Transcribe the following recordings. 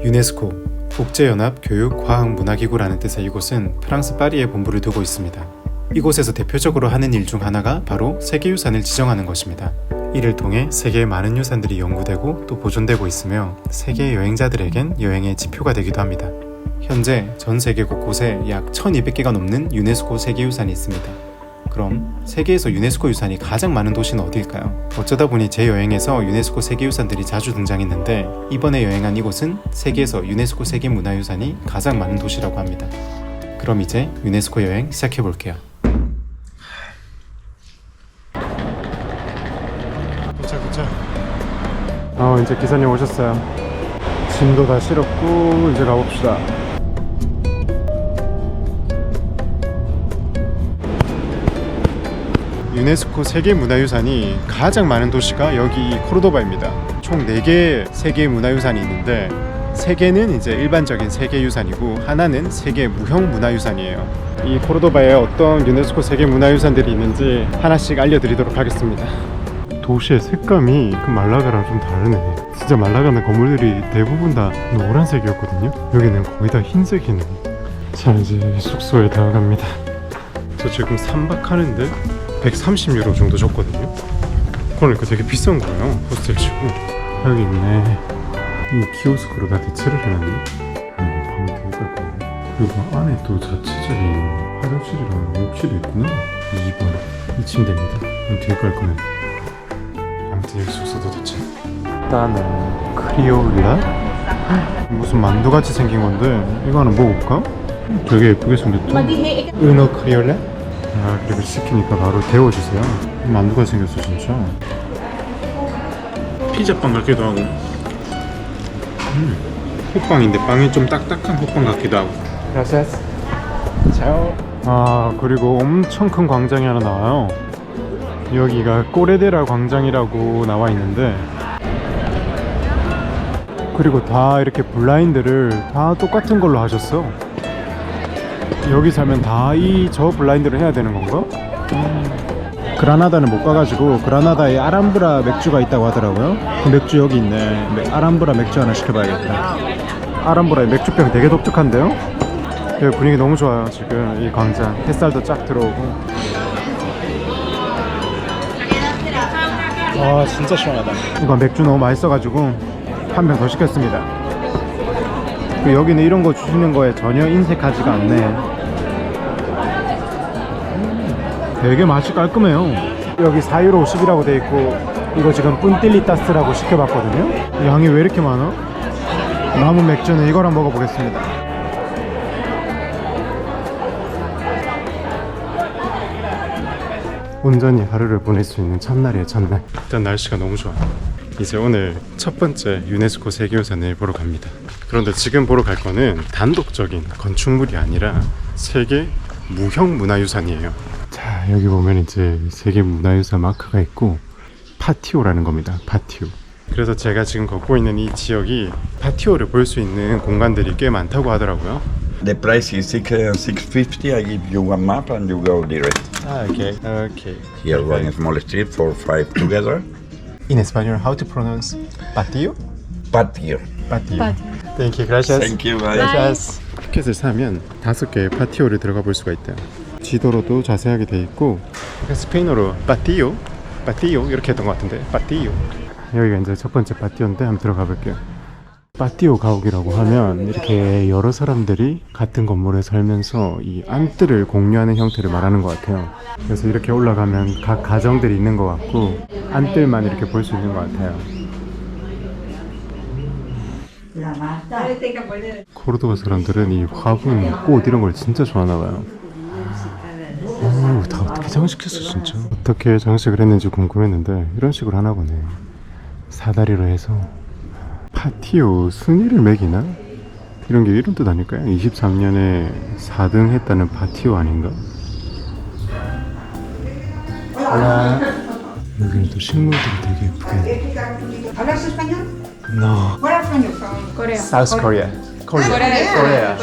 유네스코, 국제연합 교육과학문화기구라는 뜻의 이곳은 프랑스 파리에 본부를 두고 있습니다. 이곳에서 대표적으로 하는 일 중 하나가 바로 세계유산을 지정하는 것입니다. 이를 통해 세계의 많은 유산들이 연구되고 또 보존되고 있으며 세계 여행자들에겐 여행의 지표가 되기도 합니다. 현재 전 세계 곳곳에 약 1200개가 넘는 유네스코 세계유산이 있습니다. 그럼 세계에서 유네스코 유산이 가장 많은 도시는 어디일까요? 어쩌다 보니 제 여행에서 유네스코 세계유산들이 자주 등장했는데 이번에 여행한 이곳은 세계에서 유네스코 세계문화유산이 가장 많은 도시라고 합니다. 그럼 이제 유네스코 여행 시작해볼게요. 도착. 이제 기사님 오셨어요. 짐도 다 실었고 이제 가봅시다. 유네스코 세계문화유산이 가장 많은 도시가 여기 코르도바입니다. 총 4개의 세계문화유산이 있는데 3개는 이제 일반적인 세계유산이고 하나는 세계 무형문화유산이에요. 이 코르도바에 어떤 유네스코 세계문화유산들이 있는지 하나씩 알려드리도록 하겠습니다. 도시의 색감이 그 말라가랑 좀 다르네. 진짜 말라가는 건물들이 대부분 다 노란색이었거든요. 여기는 거의 다 흰색이네. 자, 이제 숙소에 들어갑니다. 저 지금 3박 하는데 130유로 정도 줬거든요. 그러니까 되게 비싼 거예요, 호스텔 치고. 여기 있네. 이 키오스크로 다 대체를 해놨네. 방 되게 깔끔해. 그리고 안에 또 자체적인 화장실이랑 욕실이 있구나. 2번 이 침대입니다. 되게 깔끔해. 아무튼 여기 숙소도 도착. 일단은 크리올라? 무슨 만두같이 생긴 건데 이거 하나 먹어볼까? 되게 예쁘게 생겼죠? 은어 크리올라? 아, 그리고 시키니까 바로 데워주세요. 만두가 생겼어 진짜. 피자빵 같기도 하고 호빵인데 빵이 좀 딱딱한 호빵 같기도 하고. Gracias. Ciao. 아, 그리고 엄청 큰 광장이 하나 나와요. 여기가 꼬레데라 광장이라고 나와 있는데, 그리고 다 이렇게 블라인드를 다 똑같은 걸로 하셨어. 여기 살면 다 저 블라인드를 해야 되는 건가? 그라나다는 못 가가지고 그라나다에 아람브라 맥주가 있다고 하더라고요. 그 맥주 여기 있네. 아람브라 맥주 하나 시켜봐야겠다. 아람브라의 맥주병 되게 독특한데요? 여기 분위기 너무 좋아요. 지금 이 광장 햇살도 쫙 들어오고. 와, 진짜 시원하다. 이거 맥주 너무 맛있어가지고 한 병 더 시켰습니다. 여기는 이런 거 주시는 거에 전혀 인색하지가 않네. 되게 맛이 깔끔해요. 여기 4유로 50이라고 돼 있고, 이거 지금 푼틸리타스라고 시켜봤거든요. 양이 왜 이렇게 많아? 남은 맥주는 이거랑 먹어보겠습니다. 온전히 하루를 보낼 수 있는 첫날이에요, 첫날. 일단 날씨가 너무 좋아요. 이제 오늘 첫 번째 유네스코 세계유산을 보러 갑니다. 그런데 지금 보러 갈 거는 단독적인 건축물이 아니라 세계 무형문화유산이에요. 자, 여기 보면 이제 세계 문화유산 마크가 있고 파티오라는 겁니다. 파티오. 그래서 제가 지금 걷고 있는 이 지역이 파티오를 볼 수 있는 공간들이 꽤 많다고 하더라고요. The price is 650. I give you one map and you go direct. Ah, okay. Okay. Here one small street for 5 together. In Spanish, how to pronounce patio? Patio. Patio. Thank you. Gracias. Thank you. Bye. Gracias. 티켓을 사면 5개의 파티오를 들어가 볼 수가 있대요. 지도로도 자세하게 돼 있고, 스페인어로 파티오, 파티오 이렇게 했던 것 같은데, 파티오. 여기가 이제 첫 번째 파티오인데 한번 들어가 볼게요. 파티오 가옥이라고 하면 이렇게 여러 사람들이 같은 건물에 살면서 이 안뜰을 공유하는 형태를 말하는 것 같아요. 그래서 이렇게 올라가면 각 가정들이 있는 것 같고 안뜰만 이렇게 볼 수 있는 것 같아요. 코르도바 사람들은 이 화분, 꽃 이런 걸 진짜 좋아하나 봐요. 다 어떻게 장식했어 진짜. 어떻게 장식을 했는지 궁금했는데 이런 식으로 하나 보네. 사다리로 해서. 파티오 순위를 매기나? 이런 게 이런 뜻 아닐까요? 23년에 4등 했다는 파티오 아닌가? 여기는 또 식물들이 되게 예쁘게. ¿Hablas español? No. Where are from you? Korea. South Korea. Korea.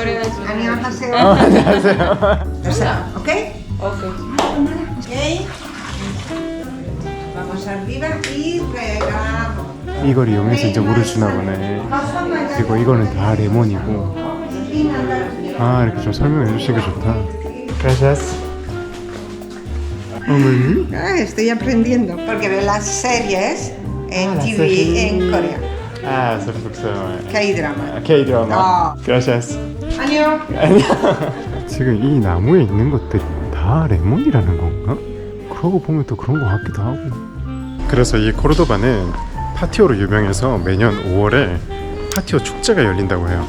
안녕하세요. 안녕하세요. ¿Ok? Okay. Ok. Vamos arriba y regalamos. 이 걸 이용해서 이제 물을 주나 보네. 그리고 이거는 다 레몬이고. 아, 이렇게 좀 설명해 주시는 게 좋다. Gracias. 어머니? Ah, estoy aprendiendo. Porque ve las series en las TV series. en Corea. 아, 서북서. K-drama. K-드라마. 아. Gracias. 안녕. 지금 이 나무에 있는 것들이 다 레몬이라는 건가? 그러고 보면 또 그런 것 같기도 하고. 그래서 이 코르도바는 파티오로 유명해서 매년 5월에 파티오 축제가 열린다고 해요.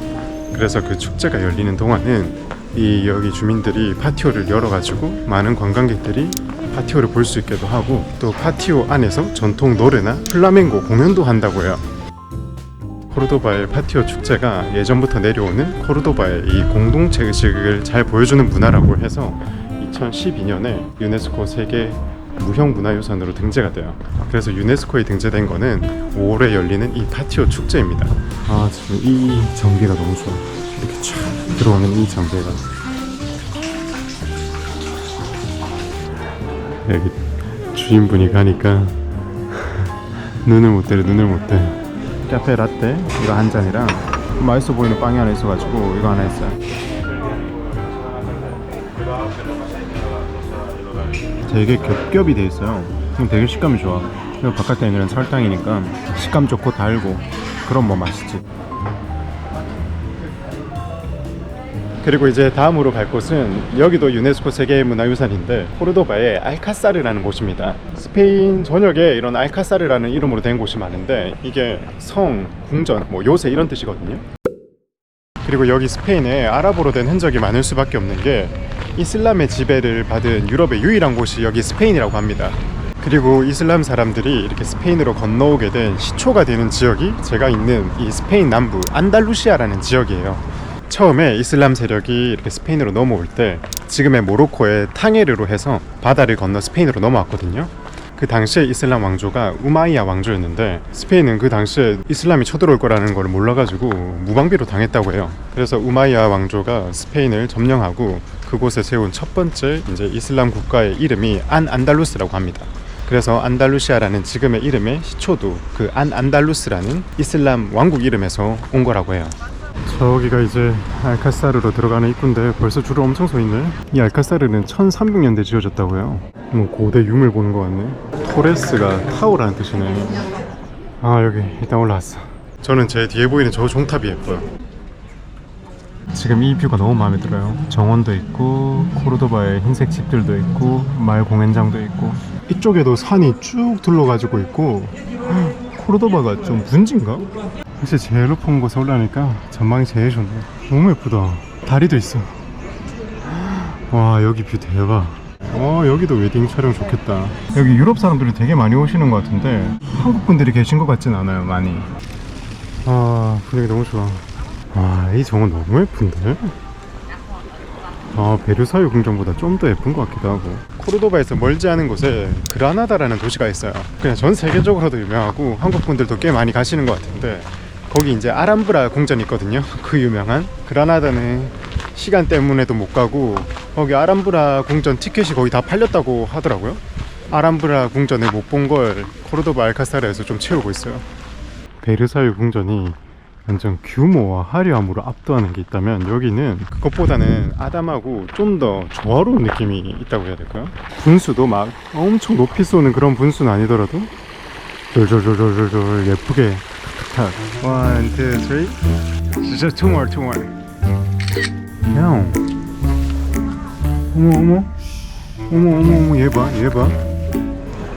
그래서 그 축제가 열리는 동안은 이 여기 주민들이 파티오를 열어가지고 많은 관광객들이 파티오를 볼 수 있게도 하고, 또 파티오 안에서 전통 노래나 플라멩고 공연도 한다고 해요. 코르도바의 파티오 축제가 예전부터 내려오는 코르도바의 이 공동체 의식을 잘 보여주는 문화라고 해서 2012년에 유네스코 세계 무형문화유산으로 등재가 돼요. 그래서 유네스코에 등재된 거는 5월에 열리는 이 파티오 축제입니다. 아, 지금 이 전개가 너무 좋아. 이렇게 촥 들어오는 이 전개가. 여기 주인분이 가니까 눈을 못 때려, 눈을 못 때려. 카페 라떼 이거 한 잔이랑 맛있어 보이는 빵이 하나 있어가지고 이거 하나 했어요. 되게 겹겹이 돼 있어요. 되게 식감이 좋아. 그리고 바깥에 있는 설탕이니까 식감 좋고 달고, 그럼 뭐 맛있지. 그리고 이제 다음으로 갈 곳은 여기도 유네스코 세계문화유산인데 코르도바의 알카사르라는 곳입니다. 스페인 전역에 이런 알카사르라는 이름으로 된 곳이 많은데 이게 성, 궁전, 뭐 요새 이런 뜻이거든요. 그리고 여기 스페인에 아랍어로 된 흔적이 많을 수밖에 없는 게 이슬람의 지배를 받은 유럽의 유일한 곳이 여기 스페인이라고 합니다. 그리고 이슬람 사람들이 이렇게 스페인으로 건너오게 된 시초가 되는 지역이 제가 있는 이 스페인 남부 안달루시아라는 지역이에요. 처음에 이슬람 세력이 이렇게 스페인으로 넘어올 때 지금의 모로코의 탕헤르로 해서 바다를 건너 스페인으로 넘어왔거든요. 그 당시에 이슬람 왕조가 우마이야 왕조였는데 스페인은 그 당시에 이슬람이 쳐들어올 거라는 걸 몰라가지고 무방비로 당했다고 해요. 그래서 우마이야 왕조가 스페인을 점령하고 그곳에 세운 첫 번째 이제 이슬람 국가의 이름이 안달루스라고 합니다. 그래서 안달루시아라는 지금의 이름의 시초도 그 안달루스라는 이슬람 왕국 이름에서 온 거라고 해요. 저기가 이제 알카사르로 들어가는 입구인데 벌써 줄을 엄청 서 있네. 이 알카사르는 1300년대 지어졌다고 해요. 뭐 고대 유물 보는 것 같네. 토레스가 타오라는 뜻이네. 아, 여기 일단 올라왔어. 저는 제 뒤에 보이는 저 종탑이 예뻐요. 지금 이 뷰가 너무 마음에 들어요. 정원도 있고 코르도바의 흰색 집들도 있고 마을 공연장도 있고, 이쪽에도 산이 쭉 둘러가지고 있고. 코르도바가 좀 분지인가? 사실 제일 높은 곳에 올라가니까 전망이 제일 좋네. 너무 예쁘다. 다리도 있어. 와, 여기 뷰 대박. 여기도 웨딩 촬영 좋겠다. 여기 유럽 사람들이 되게 많이 오시는 것 같은데 한국 분들이 계신 것 같진 않아요, 많이. 아, 분위기 너무 좋아. 아, 이 정원 너무 예쁜데? 아, 베르사유 궁전보다 좀 더 예쁜 것 같기도 하고. 코르도바에서 멀지 않은 곳에 그라나다라는 도시가 있어요. 그냥 전 세계적으로도 유명하고 한국 분들도 꽤 많이 가시는 것 같은데 거기 이제 아람브라 궁전이 있거든요. 그 유명한. 그라나다는 시간 때문에도 못 가고 거기 아람브라 궁전 티켓이 거의 다 팔렸다고 하더라고요. 아람브라 궁전을 못 본 걸 코르도바 알카사르에서 좀 채우고 있어요. 베르사유 궁전이 완전 규모와 화려함으로 압도하는 게 있다면 여기는 그것보다는 아담하고 좀 더 조화로운 느낌이 있다고 해야 될까요? 분수도 막 엄청 높이 쏘는 그런 분수는 아니더라도 졸졸졸졸졸 예쁘게 탁탁탁 1, 2, 3 Just two more 형, 어머 얘 봐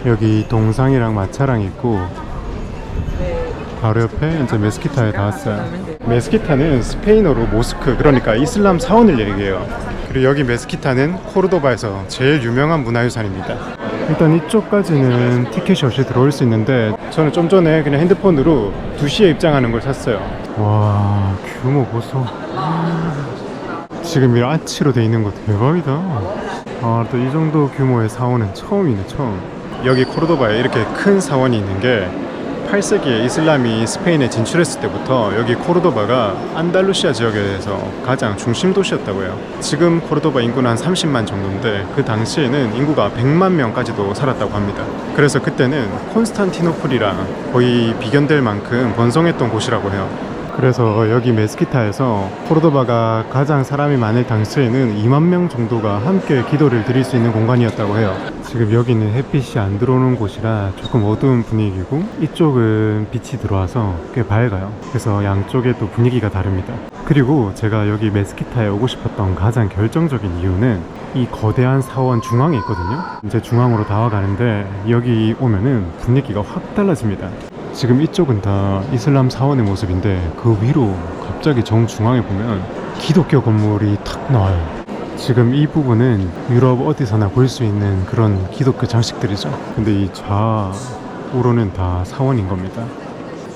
여기 동상이랑 마차랑 있고 바로 옆에 이제 메스키타에 다 왔어요. 메스키타는 스페인어로 모스크, 그러니까 이슬람 사원을 얘기해요. 그리고 여기 메스키타는 코르도바에서 제일 유명한 문화유산입니다. 일단 이쪽까지는 티켓이 없이 들어올 수 있는데 저는 좀 전에 그냥 핸드폰으로 2시에 입장하는 걸 샀어요. 와, 규모 보소. 지금 이 아치로 돼 있는 거 대박이다. 아, 또 이 정도 규모의 사원은 처음이네, 처음. 여기 코르도바에 이렇게 큰 사원이 있는 게 8세기에 이슬람이 스페인에 진출했을 때부터 여기 코르도바가 안달루시아 지역에서 가장 중심 도시였다고 해요. 지금 코르도바 인구는 한 30만 정도인데 그 당시에는 인구가 100만 명까지도 살았다고 합니다. 그래서 그때는 콘스탄티노플이랑 거의 비견될 만큼 번성했던 곳이라고 해요. 그래서 여기 메스키타에서 코르도바가 가장 사람이 많을 당시에는 2만 명 정도가 함께 기도를 드릴 수 있는 공간이었다고 해요. 지금 여기는 햇빛이 안 들어오는 곳이라 조금 어두운 분위기고 이쪽은 빛이 들어와서 꽤 밝아요. 그래서 양쪽에 또 분위기가 다릅니다. 그리고 제가 여기 메스키타에 오고 싶었던 가장 결정적인 이유는 이 거대한 사원 중앙에 있거든요. 이제 중앙으로 다가가는데 여기 오면은 분위기가 확 달라집니다. 지금 이쪽은 다 이슬람 사원의 모습인데 그 위로 갑자기 정중앙에 보면 기독교 건물이 탁 나와요. 지금 이 부분은 유럽 어디서나 볼 수 있는 그런 기독교 장식들이죠. 근데 이 좌우로는 다 사원인 겁니다.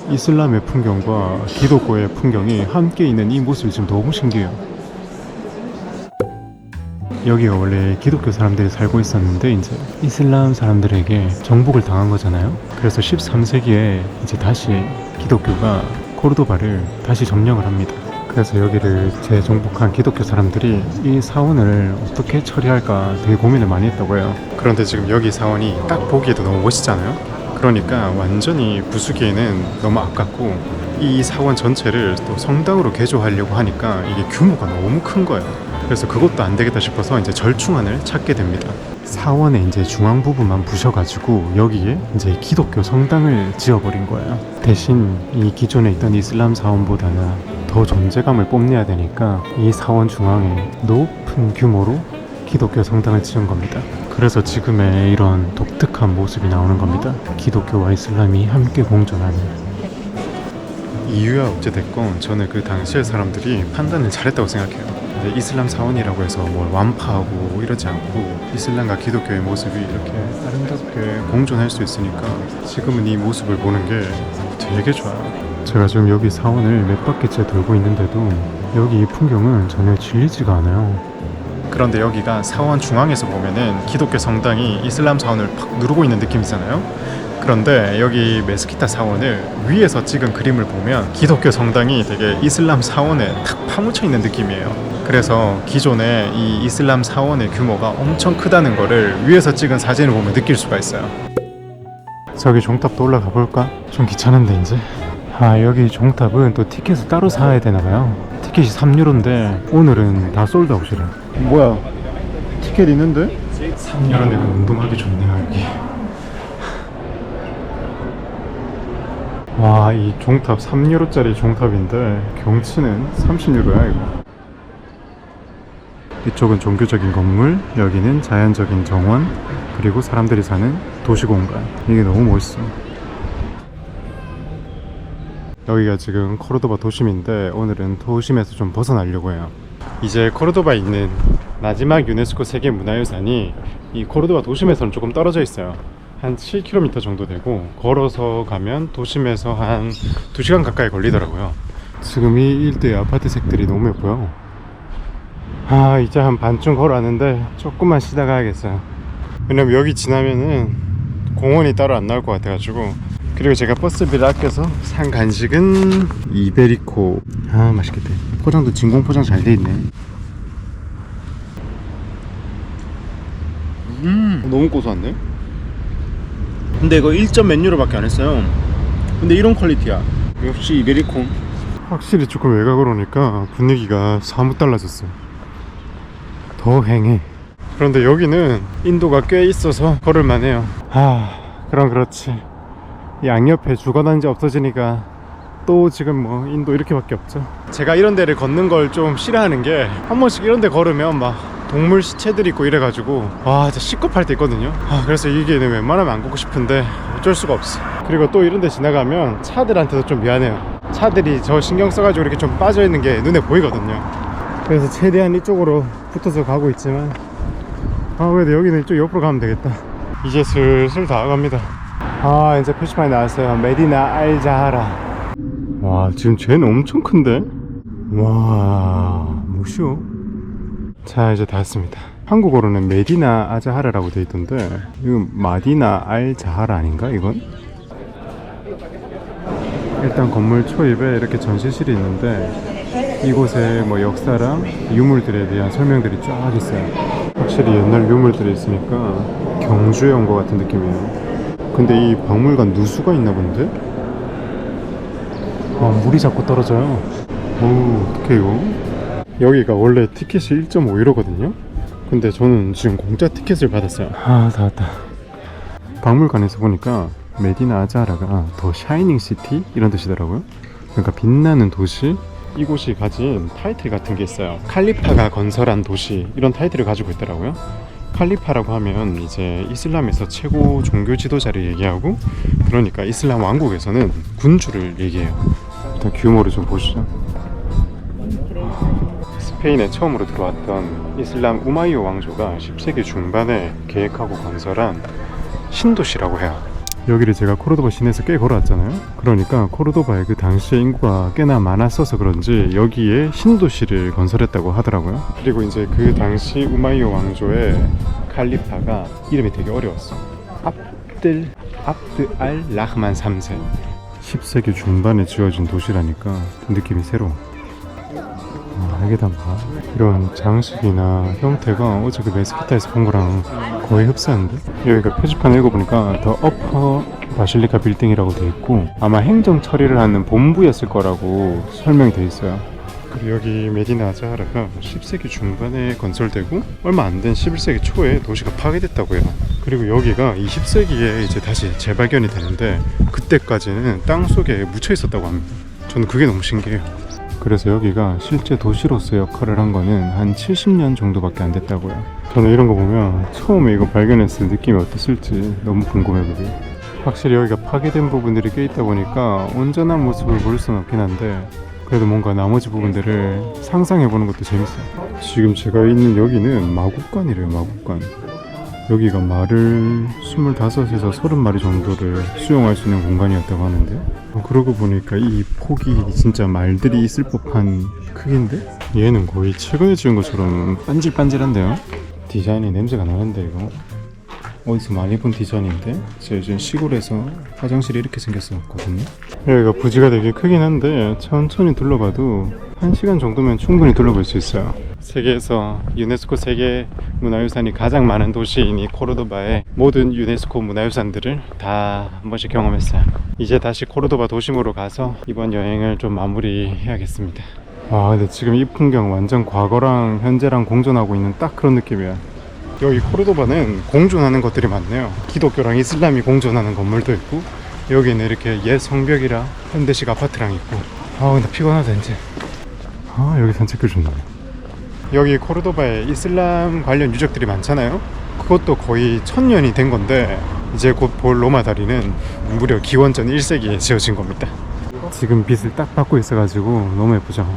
이슬람의 풍경과 기독교의 풍경이 함께 있는 이 모습이 지금 너무 신기해요. 여기가 원래 기독교 사람들이 살고 있었는데 이제 이슬람 사람들에게 정복을 당한 거잖아요. 그래서 13세기에 이제 다시 기독교가 코르도바를 다시 점령을 합니다. 그래서 여기를 재정복한 기독교 사람들이 이 사원을 어떻게 처리할까 되게 고민을 많이 했다고 해요. 그런데 지금 여기 사원이 딱 보기에도 너무 멋있잖아요. 그러니까 완전히 부수기에는 너무 아깝고 이 사원 전체를 또 성당으로 개조하려고 하니까 이게 규모가 너무 큰 거예요. 그래서 그것도 안 되겠다 싶어서 이제 절충안을 찾게 됩니다. 사원의 이제 중앙 부분만 부셔가지고 여기에 이제 기독교 성당을 지어버린 거예요. 대신 이 기존에 있던 이슬람 사원보다는 더 존재감을 뽐내야 되니까 이 사원 중앙에 높은 규모로 기독교 성당을 지은 겁니다. 그래서 지금의 이런 독특한 모습이 나오는 겁니다. 기독교와 이슬람이 함께 공존하는. 이유야 어찌됐건 저는 그 당시의 사람들이 판단을 잘했다고 생각해요. 이슬람 사원이라고 해서 뭘 완파하고 이러지 않고 이슬람과 기독교의 모습이 이렇게 아름답게 공존할 수 있으니까 지금은 이 모습을 보는 게 되게 좋아요. 제가 지금 여기 사원을 몇 바퀴째 돌고 있는데도 여기 이 풍경은 전혀 질리지가 않아요. 그런데 여기가 사원 중앙에서 보면은 기독교 성당이 이슬람 사원을 팍 누르고 있는 느낌이잖아요. 그런데 여기 메스키타 사원을 위에서 찍은 그림을 보면 기독교 성당이 되게 이슬람 사원에 탁 파묻혀 있는 느낌이에요. 그래서 기존에 이 이슬람 사원의 규모가 엄청 크다는 거를 위에서 찍은 사진을 보면 느낄 수가 있어요. 저기 종탑도 올라가 볼까? 좀 귀찮은데 이제. 여기 종탑은 또 티켓을 따로 사야 되나봐요. 티켓이 3유로인데 오늘은 다 솔드아웃이래. 뭐야? 티켓 있는데? 3유로인데 운동하기 좋네요 여기. 와, 이 종탑 3유로짜리 종탑인데 경치는 30유로야 이거. 이쪽은 종교적인 건물, 여기는 자연적인 정원, 그리고 사람들이 사는 도시공간. 이게 너무 멋있어. 여기가 지금 코르도바 도심인데 오늘은 도심에서 좀 벗어나려고 해요. 이제 코르도바에 있는 마지막 유네스코 세계문화유산이 이 코르도바 도심에서는 조금 떨어져 있어요. 한 7km 정도 되고 걸어서 가면 도심에서 한 2시간 가까이 걸리더라고요. 지금 이 일대의 아파트 색들이 너무 예뻐요. 이제 한 반쯤 걸어왔는데 조금만 쉬다 가야겠어요. 왜냐면 여기 지나면은 공원이 따로 안 나올 것 같아가지고. 그리고 제가 버스비를 아껴서 산 간식은 이베리코. 맛있겠다. 포장도 진공 포장 잘 돼 있네. 너무 고소한데? 근데 이거 1점 몇 유로밖에 안 했어요. 근데 이런 퀄리티야. 역시 이베리코. 확실히 조금 외곽으로 오니까 분위기가 사뭇 달라졌어요. 더 휑해. 그런데 여기는 인도가 꽤 있어서 걸을만 해요. 그럼 그렇지. 양옆에 주거단지 없어지니까 또 지금 뭐 인도 이렇게밖에 없죠. 제가 이런 데를 걷는 걸 좀 싫어하는 게 한 번씩 이런 데 걸으면 막 동물 시체들 있고 이래가지고 진짜 식겁할 때 있거든요. 그래서 이 길은 웬만하면 안 걷고 싶은데 어쩔 수가 없어. 그리고 또 이런 데 지나가면 차들한테도 좀 미안해요. 차들이 저 신경 써가지고 이렇게 좀 빠져있는 게 눈에 보이거든요. 그래서 최대한 이쪽으로 붙어서 가고 있지만 그래도 여기는 이쪽 옆으로 가면 되겠다. 이제 슬슬 다 가갑니다. 이제 표지판이 나왔어요. 메디나 알자하라. 와, 지금 쟤는 엄청 큰데? 와, 뭐시오? 자, 이제 다 왔습니다. 한국어로는 메디나 아자하라라고 돼 있던데 이건 마디나 알자하라 아닌가 이건? 일단 건물 초입에 이렇게 전시실이 있는데 이곳에 뭐 역사랑 유물들에 대한 설명들이 쫙 있어요. 확실히 옛날 유물들이 있으니까 경주에 온 것 같은 느낌이에요. 근데 이 박물관 누수가 있나 본데? 물이 자꾸 떨어져요. 오, 어떡해 이거? 여기가 원래 티켓이 1.5유로거든요? 근데 저는 지금 공짜 티켓을 받았어요. 다 왔다. 박물관에서 보니까 메디나 아자라가 더 샤이닝 시티 이런 뜻이더라고요. 그러니까 빛나는 도시. 이곳이 가진 타이틀 같은 게 있어요. 칼리파가 건설한 도시 이런 타이틀을 가지고 있더라고요. 칼리파라고 하면 이제 이슬람에서 최고 종교 지도자를 얘기하고, 그러니까 이슬람 왕국에서는 군주를 얘기해요. 일단 규모를 좀 보시죠. 스페인에 처음으로 들어왔던 이슬람 우마이야 왕조가 10세기 중반에 계획하고 건설한 신도시라고 해요. 여기를 제가 코르도바 시내에서 꽤 걸어왔잖아요. 그러니까 코르도바에 그 당시에 인구가 꽤나 많았어서 그런지 여기에 신도시를 건설했다고 하더라고요. 그리고 이제 그 당시 우마이야 왕조의 칼리파가 이름이 되게 어려웠어. 압드 알 라흐만 3세. 10세기 중반에 지어진 도시라니까 느낌이 새로워. 여기다 봐. 이런 장식이나 형태가 어제 그 메스키타에서 본 거랑 거의 흡사한데? 여기가 표지판 읽어보니까 더 어퍼 바실리카 빌딩이라고 돼 있고 아마 행정 처리를 하는 본부였을 거라고 설명이 돼 있어요. 그리고 여기 메디나 아자하라가 10세기 중반에 건설되고 얼마 안 된 11세기 초에 도시가 파괴됐다고 해요. 그리고 여기가 20세기에 이제 다시 재발견이 되는데 그때까지는 땅 속에 묻혀 있었다고 합니다. 저는 그게 너무 신기해요. 그래서 여기가 실제 도시로서 역할을 한 거는 한 70년 정도밖에 안 됐다고요. 저는 이런 거 보면 처음에 이거 발견했을 때 느낌이 어땠을지 너무 궁금해 그게. 확실히 여기가 파괴된 부분들이 꽤 있다 보니까 온전한 모습을 볼 수는 없긴 한데 그래도 뭔가 나머지 부분들을 상상해보는 것도 재밌어요. 지금 제가 있는 여기는 마국관이래요. 마국관. 여기가 말을 25에서 30마리 정도를 수용할 수 있는 공간이었다고 하는데, 그러고 보니까 이 폭이 진짜 말들이 있을 법한 크기인데 얘는 거의 최근에 지은 것처럼 반질반질한데요. 디자인이 냄새가 나는데 이거 어디서 많이 본 디자인인데 제가 요즘 시골에서 화장실이 이렇게 생겼었거든요. 여기가 부지가 되게 크긴 한데 천천히 둘러봐도 1시간 정도면 충분히 둘러볼 수 있어요. 세계에서 유네스코 세계 문화유산이 가장 많은 도시인 이 코르도바의 모든 유네스코 문화유산들을 다 한 번씩 경험했어요. 이제 다시 코르도바 도심으로 가서 이번 여행을 좀 마무리해야겠습니다. 와, 근데 지금 이 풍경 완전 과거랑 현재랑 공존하고 있는 딱 그런 느낌이야. 여기 코르도바는 공존하는 것들이 많네요. 기독교랑 이슬람이 공존하는 건물도 있고 여기는 이렇게 옛 성벽이랑 현대식 아파트랑 있고. 근데 피곤하다 이제. 여기 산책길 좋네. 여기 코르도바에 이슬람 관련 유적들이 많잖아요. 그것도 거의 1000년이 된 건데 이제 곧 볼 로마 다리는 무려 기원전 1세기에 지어진 겁니다. 지금 빛을 딱 받고 있어가지고 너무 예쁘죠.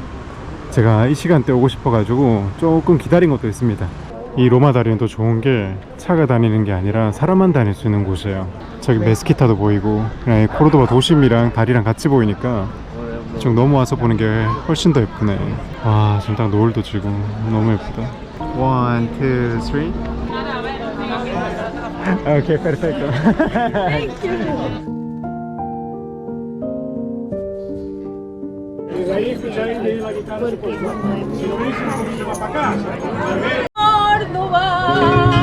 제가 이 시간대 오고 싶어가지고 조금 기다린 것도 있습니다. 이 로마 다리는 또 좋은 게 차가 다니는 게 아니라 사람만 다닐 수 있는 곳이에요. 저기 메스키타도 보이고 그냥 코르도바 도심이랑 다리랑 같이 보이니까 좀 넘어와서 보는 게 훨씬 더 예쁘네. 와, 지금 딱 노을도 지고 너무 예쁘다. 1, 2, 3. 오케이, perfecto. Córdoba.